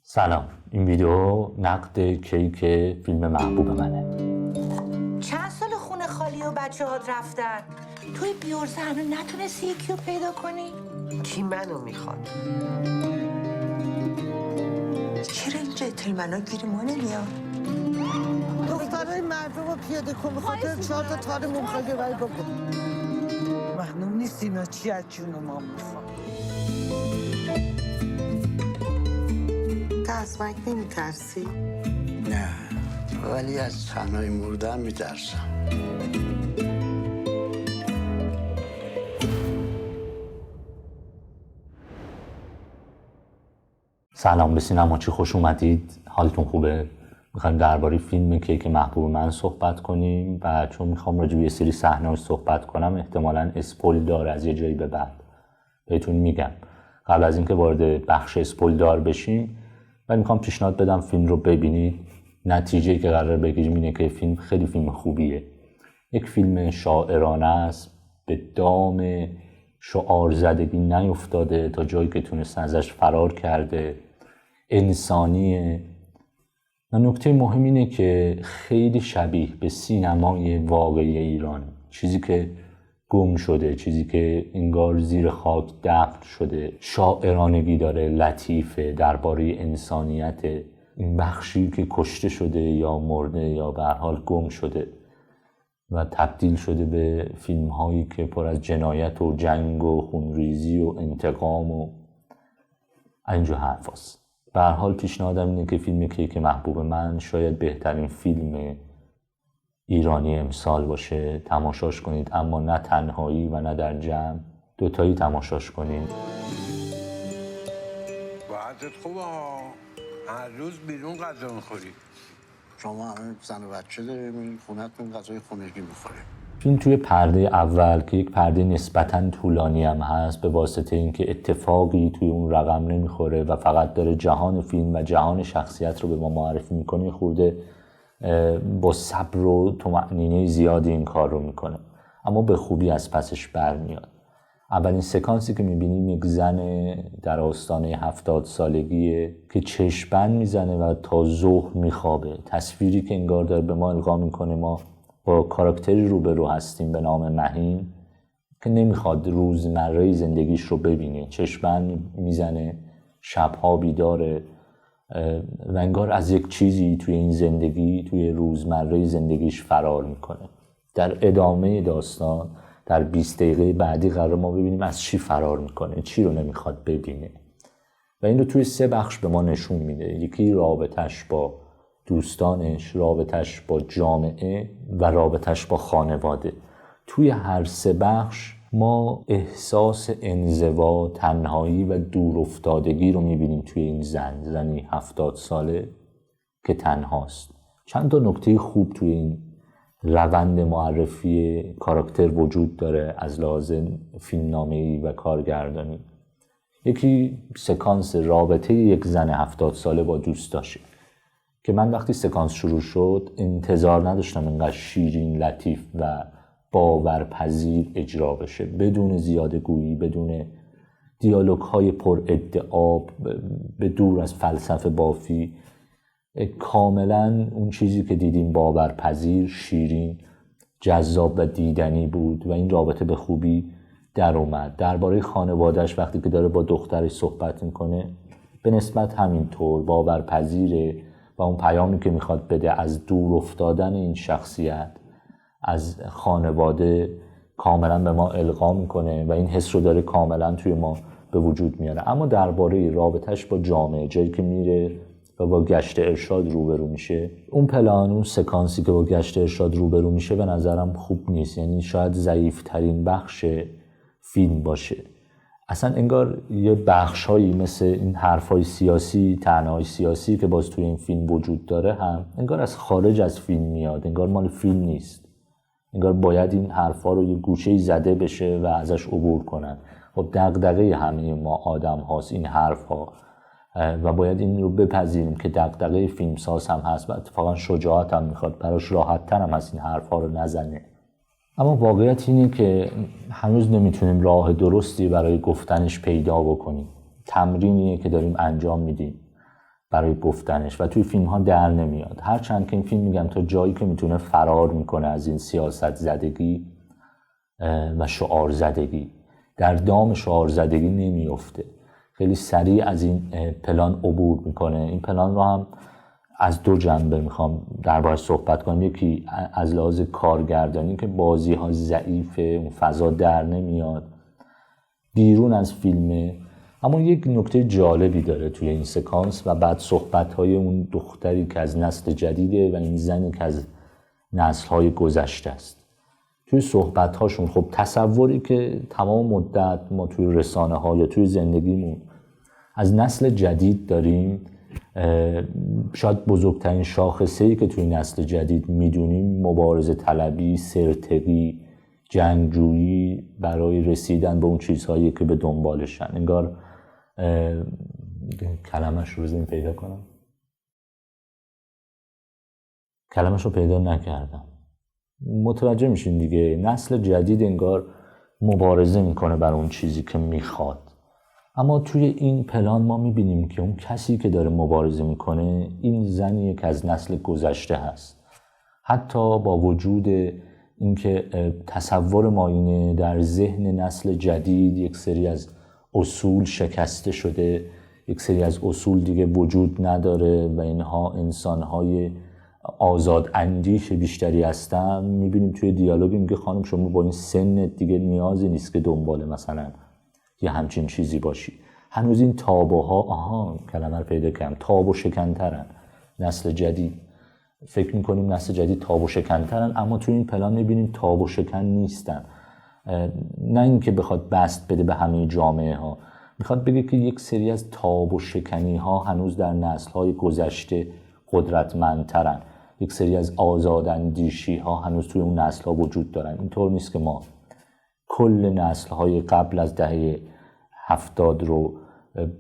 سلام، این ویدیو نقد کیک فیلم محبوب منه. چند سال خونه خالی و بچه هات رفتن توی بیورزه هنو نتونستی یکی رو پیدا کنی؟ کی منو میخواد؟ چرا این جنتلمنا گیری ما نمیاد؟ دخترای مردم رو پیاده کن بخاطر 4 تا تار مخاگه برای بکن. معلوم نیست اینا چی از جون ما میخواد. تو از مرگ نمیترسی؟ نه، ولی از تنهایی مردن میترسم. سلام، به سینماچی خوش اومدید. حالتون خوبه؟ میخوایم درباره فیلم کیک محبوب من صحبت کنیم و چون میخوام راجع به یه سری صحنه‌اش صحبت کنم احتمالاً اسپویل داره از یه جایی به بعد. بهتون میگم قبل از اینکه وارد بخش اسپویل دار بشیم من میخوام پیشنهاد بدم فیلم رو ببینید. نتیجه‌ای که قرار بگیریم اینه که فیلم خیلی فیلم خوبیه. یک فیلم شاعرانه است، به دام شعار زدگی نیفتاده، تا جایی که تونسته ازش فرار کرده، انسانیه و نکته مهم اینه که خیلی شبیه به سینمای واقعی ایران، چیزی که گم شده، چیزی که انگار زیر خاک دفن شده، شاعرانگی داره، لطیفه، درباره انسانیت این بخشی که کشته شده یا مرده یا به هر حال گم شده و تبدیل شده به فیلم هایی که پر از جنایت و جنگ و خونریزی و انتقام و اینجور حرف هست. به هر حال پیشنهادم اینه که فیلم کیک محبوب من شاید بهترین فیلم ایرانی امسال باشه. تماشاش کنید، اما نه تنهایی و نه در جمع، دوتایی تماشاش کنید. وضعت خوبه ها، هر روز بیرون غذا میخوری. شما همه زن و بچه داریم، این خونه‌تون غذای خونگی میخوره. فیلم توی پرده اول که یک پرده نسبتاً طولانی هم هست، به واسطه اینکه اتفاقی توی اون رقم نمیخوره و فقط داره جهان فیلم و جهان شخصیت رو به ما معرفی میکنه، خورده با صبر و طمأنینه زیادی این کار رو میکنه، اما به خوبی از پسش برمیاد. اولین سکانسی که میبینیم یک زن در آستانه 70 سالگیه که چشم‌بند میزنه و تا ظهر میخوابه. تصویری که انگار داره به ما القا میکنه ما با کاراکتری روبرو هستیم به نام مهین که نمیخواد روزمره زندگیش رو ببینه، چشم‌بند میزنه، شبها بیداره و انگار از یک چیزی توی این زندگی، توی روزمره زندگیش فرار میکنه. در ادامه داستان در 20 دقیقه بعدی قرار ما ببینیم از چی فرار میکنه، چی رو نمیخواد ببینه و این رو توی 3 بخش به ما نشون میده. یکی رابطش با دوستانش، رابطش با جامعه و رابطش با خانواده. توی هر 3 بخش ما احساس انزوا، تنهایی و دورافتادگی رو میبینیم توی این زنی 70 ساله که تنهاست. چند تا نکته خوب توی این روند معرفی کاراکتر وجود داره از لحاظ فیلمنامه‌ای و کارگردانی. یکی سکانس رابطه یک زن 70 ساله با دوستاشه که من وقتی سکانس شروع شد انتظار نداشتم اینقدر شیرین، لطیف و باورپذیر اجرا بشه، بدون زیاده گویی، بدون دیالوگ های پر ادعا، به دور از فلسفه بافی. کاملا اون چیزی که دیدیم باورپذیر، شیرین، جذاب و دیدنی بود و این رابطه به خوبی در اومد. درباره خانواده‌اش وقتی که داره با دخترش صحبت میکنه به نسبت همینطور باورپذیره و اون پیامی که میخواد بده از دور افتادن این شخصیت از خانواده کاملا به ما القا میکنه و این حس رو داره کاملا توی ما به وجود میاره. اما درباره رابطش با جامعه، جایی که میره و با گشت ارشاد روبرو میشه، اون پلان، اون سکانسی که با گشت ارشاد روبرو میشه به نظرم خوب نیست. یعنی شاید ضعیف‌ترین بخش فیلم باشه. اصلا انگار یه بخشایی مثل این حرفای سیاسی، طعنه‌های سیاسی که باز توی این فیلم وجود داره هم انگار از خارج از فیلم میاد، انگار مال فیلم نیست. انگار باید این حرفا رو یه گوشه‌ای زده بشه و ازش عبور کنن. خب دغدغه همه ما آدم هاست این حرف ها و باید این رو بپذیریم که دغدغه فیلمساز هم هست و اتفاقا شجاعت هم میخواد، براش راحت تر هم هست این حرف ها رو نزنه. اما واقعیت اینه که هنوز نمیتونیم راه درستی برای گفتنش پیدا بکنیم. تمرینیه که داریم انجام میدیم برای گفتنش و توی فیلم ها در نمیاد. هرچند که این فیلم میگم تا جایی که میتونه فرار میکنه از این سیاست زدگی و شعار زدگی، در دام شعار زدگی نمیفته، خیلی سریع از این پلان عبور میکنه. این پلان رو هم از دو جنبه میخوام دربارش صحبت کنم. یکی از لحاظ کارگردانی که بازی ها ضعیفه، اون فضا در نمیاد بیرون از فیلمه. اما یک نکته جالبی داره توی این سکانس و بعد صحبت های اون دختری که از نسل جدیده و این زنی که از نسل های گذشته است. توی صحبت هاشون خب تصوری که تمام مدت ما توی رسانه ها یا توی زندگیمون از نسل جدید داریم، شاید بزرگترین شاخصه‌ای که توی نسل جدید میدونیم مبارزه طلبی، سرتقی، جنگجویی برای رسیدن به اون چیزهایی که به دنبالشن. انگار کلمش رو بزنیم پیدا کنم، کلمش رو پیدا نکردم. متوجه میشین دیگه، نسل جدید انگار مبارزه میکنه برای اون چیزی که میخواد. اما توی این پلان ما میبینیم که اون کسی که داره مبارزه میکنه این زنیه که از نسل گذشته هست. حتی با وجود اینکه تصور ما اینه در ذهن نسل جدید یک سری از اصول شکسته شده، یک سری از اصول دیگه وجود نداره و اینها انسانهای آزاد اندیش بیشتری هستن. میبینیم توی دیالوگی میگه خانم شما با این سن دیگه نیازی نیست که دنبال مثلا یه همچین چیزی باشی. هنوز این تابوها کلمه رو پیدا کردم، تابو شکنترن. نسل جدید فکر میکنیم نسل جدید تابو شکنترن، اما توی این پلان میبینیم تابو شکن نیستن. نه اینکه بخواد بست بده به همه جامعه ها، میخواد بگه که یک سری از تابو شکنی ها هنوز در نسل های گذشته قدرتمندترن. یک سری از آزاداندیشی ها هنوز توی اون نسل ها وجود دارن. اینطور نیست که ما کل نسل های قبل از دهه 70 رو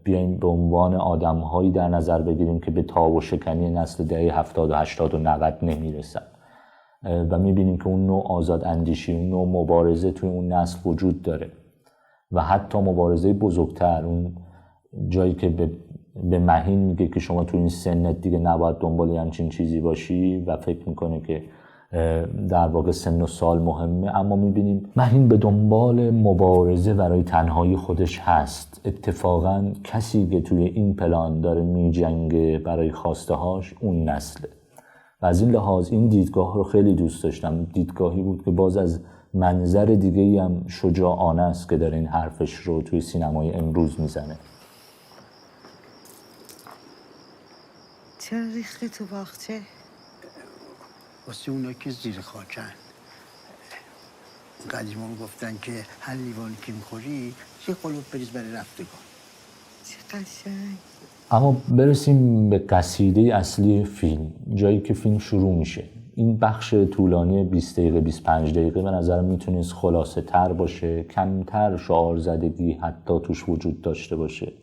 بیایم به عنوان آدم هایی در نظر بگیریم که به تاب و شکنی نسل دهه 70 و 80 و 90 نمیرسن و میبینیم که اون نوع آزاد اندیشی، اون نوع مبارزه توی اون نسل وجود داره و حتی مبارزه بزرگتر، اون جایی که به مهین میگه که شما تو این سنت دیگه نباید دنبال همچین چیزی باشی و فکر میکنه که در واقع سن و سال مهمه. اما میبینیم مهین به دنبال مبارزه برای تنهایی خودش هست. اتفاقا کسی که توی این پلان داره میجنگه برای خواسته هاش اون نسله و از این لحاظ این دیدگاه رو خیلی دوست داشتم. دیدگاهی بود که باز از منظر دیگه‌ای هم شجاعانه است که داره این حرفش رو توی سینمای امروز میزنه. چرا ریختی تو باغچه؟ واسه اونا که زیر خاکن. قدیمان گفتن که هر لیوانی که میخوری یه قلوب بریز برای رفتگان. چه قشنگ. اما برسیم به قصیده اصلی فیلم، جایی که فیلم شروع میشه. این بخش طولانی 20 دقیقه 25 دقیقه به نظرم میتونست خلاصه تر باشه، کمتر شعار زدگی حتی توش وجود داشته باشه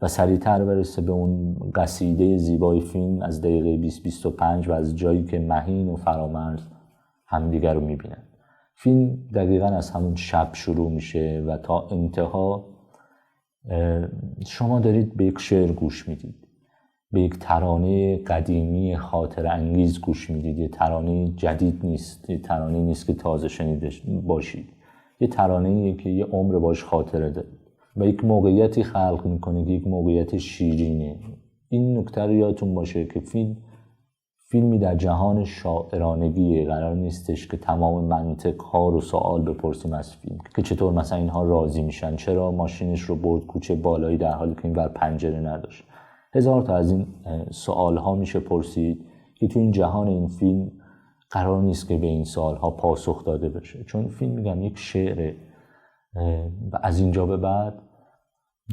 و سریعتر برسه به اون قصیده زیبای فیلم از دقیقه 20-25 و از جایی که مهین و فرامرز همدیگر رو میبینن. فیلم دقیقاً از همون شب شروع میشه و تا انتها شما دارید به یک شعر گوش میدید، به یک ترانه قدیمی خاطر انگیز گوش میدید. یه ترانه جدید نیست، یه ترانه نیست که تازه شنیده باشید، یه ترانه‌ایه که یه عمر باش خاطره داره و یک موقعیتی خلق میکنه که یک موقعیت شیرینه. این نکته رو یادتون باشه که فیلمی در جهان شاعرانگیه. قرار نیستش که تمام منطق ها رو سوال بپرسیم از فیلم که چطور مثلا اینها راضی میشن، چرا ماشینش رو برد کوچه بالایی در حالی که این بر پنجره نداشت. هزار تا از این سوال ها میشه پرسید که تو این جهان این فیلم قرار نیست که به این سوال ها پاسخ داده بشه، چون فیلم میگم یک شعره و از اینجا به بعد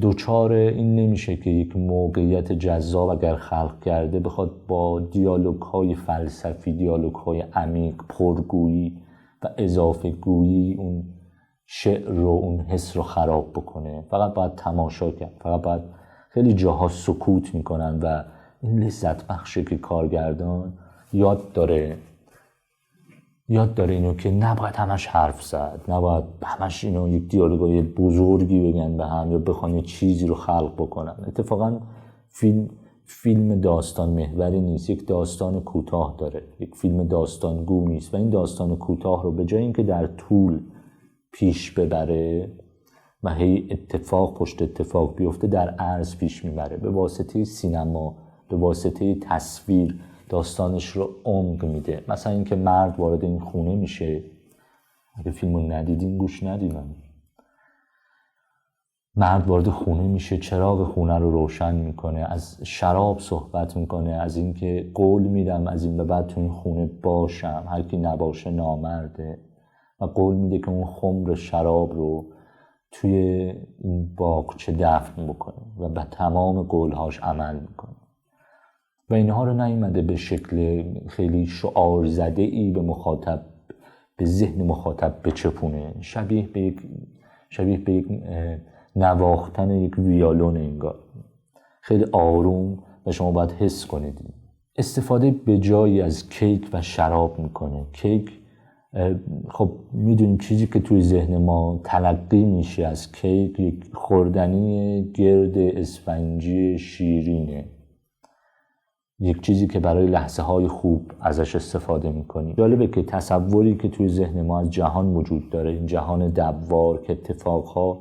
دوچار این نمیشه که یک موقعیت جذاب اگر خلق کرده بخواد با دیالوگ های فلسفی، دیالوگ های عمیق، پرگویی و اضافه گویی اون شعر رو، اون حس رو خراب بکنه. فقط باید تماشا کرد، فقط باید خیلی جاها سکوت میکنن و این لذت بخشه که کارگردان یاد داره اینو که نباید همش حرف زد، نباید همش اینو یک دیالوگای بزرگی بگن به هم یا بخوان یه چیزی رو خلق بکنن. اتفاقا فیلم فیلم داستان محوری نیست، یک داستان کوتاه داره، یک فیلم داستانگو نیست و این داستان کوتاه رو به جای اینکه در طول پیش ببره و هی اتفاق پشت اتفاق بیفته در عرض پیش میبره. به واسطه سینما، به واسطه تصویر داستانش رو عمق میده. مثلا اینکه مرد وارد این خونه میشه، اگه فیلمو ندیدین گوش ندیدن، مرد وارد خونه میشه، چراغ خونه رو روشن میکنه، از شراب صحبت میکنه، از اینکه قول میدم از این به بعد تو این خونه باشم، هر کی نباشه نامرده، و قول میده که اون خمر شراب رو توی این باغچه دفن بکنه و به تمام قولهاش عمل میکنه. و اینها رو نیومده به شکل خیلی شعار زده ای به مخاطب، به ذهن مخاطب بچپونه، شبیه به یک نواختن یک ویولون انگار، خیلی آروم و شما باید حس کنید. استفاده به جایی از کیک و شراب میکنه. کیک، خب میدونیم چیزی که توی ذهن ما تلقی میشه از کیک یک خوردنی گرد اسفنجی شیرینه، یک چیزی که برای لحظه های خوب ازش استفاده میکنی. جالبه که تصوری که توی ذهن ما از جهان وجود داره، این جهان دوار که اتفاقها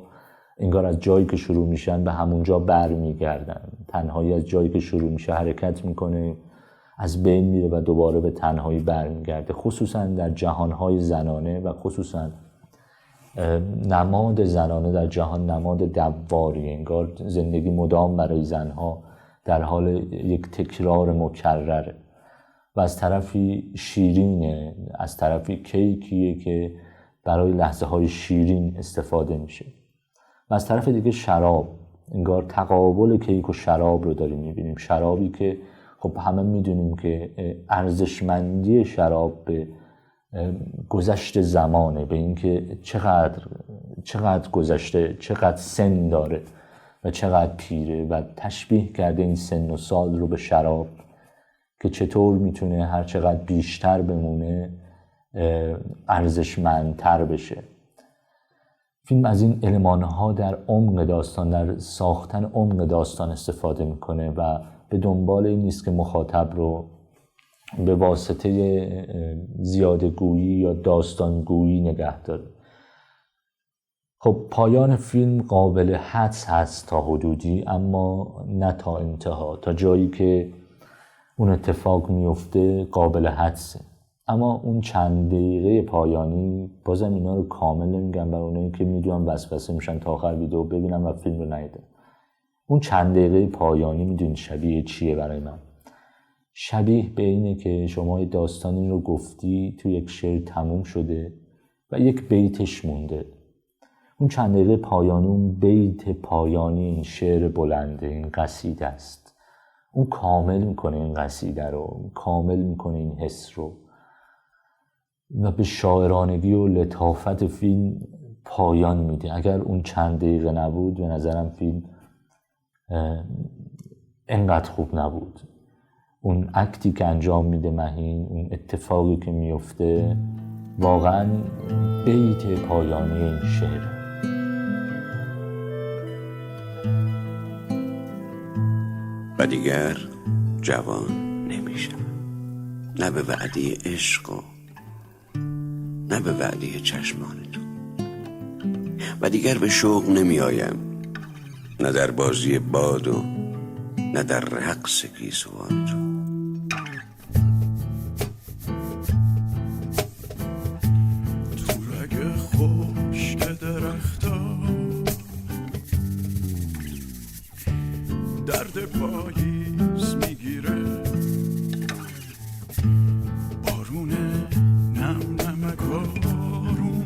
انگار از جایی که شروع میشن به همونجا برمیگردن، تنهایی از جایی که شروع میشه حرکت میکنه، از بین میره و دوباره به تنهایی برمیگرده. خصوصا در جهانهای زنانه و خصوصا نماد زنانه در جهان نماد دواری، انگار زندگی مدام برای زنها در حال یک تکرار مکرره و از طرفی شیرینه، از طرفی کیکیه که برای لحظه های شیرین استفاده میشه، و از طرف دیگه شراب، انگار تقابل کیک و شراب رو داریم میبینیم. شرابی که خب همه میدونیم که ارزشمندی شراب به گذشت زمانه، به اینکه چقدر گذشته، چقدر سن داره و چقدر پیره، و تشبیه کرده این سن و سال رو به شراب که چطور میتونه هر چقدر بیشتر بمونه ارزشمندتر بشه. فیلم از این المانها در عمق داستان، در ساختن عمق داستان استفاده میکنه و به دنبال این نیست که مخاطب رو به واسطه زیادگویی یا داستانگویی نگه داره. خب پایان فیلم قابل حدس هست تا حدودی، اما نه تا انتها. تا جایی که اون اتفاق میفته قابل حدسه، اما اون چند دقیقه پایانی بازم اینا رو کامل نمیگم برای اونایی که میدونم وسوسه میشن تا آخر ویدیو ببینم و فیلم رو ندیدن. اون چند دقیقه پایانی میدونید شبیه چیه برای من؟ شبیه به اینه که شما یه داستانی رو گفتی، تو یک شعر تموم شده و یک بیتش مونده. اون چند دقیقه پایانی، اون بیت پایانی این شعر بلنده، این قصیده است، اون کامل میکنه این قصیده رو، کامل میکنه این حس رو و به شاعرانگی و لطافت فیلم پایان میده. اگر اون چند دقیقه نبود به نظرم فیلم انقدر خوب نبود. اون اکتی که انجام میده مهین، اون اتفاقی که میفته، واقعا بیت پایانی این شعر. و دیگر جوان نمیشم، نه به وعده عشق و نه به وعده چشمان تو، و دیگر به شوق نمی آیم، نه در بازی باد و نه در رقص گیسوان تو. تو رگ خشک درختا درد پاییز میگیره، بارون نم نمک آروم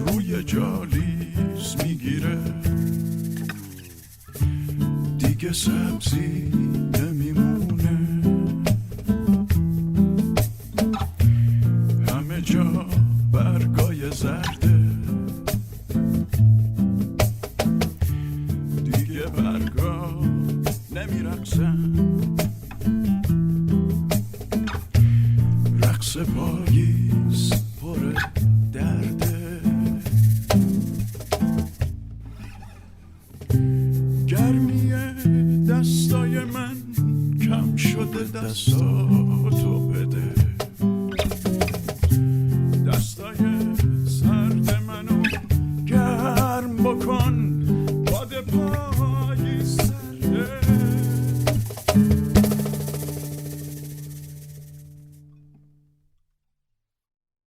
روی جالیز میگیره، دیگه سبزی نمیمونه، همه جا برگای زرده، دیگه برگا نمیرقصن، رقص پاییز پر درده، گرم دستا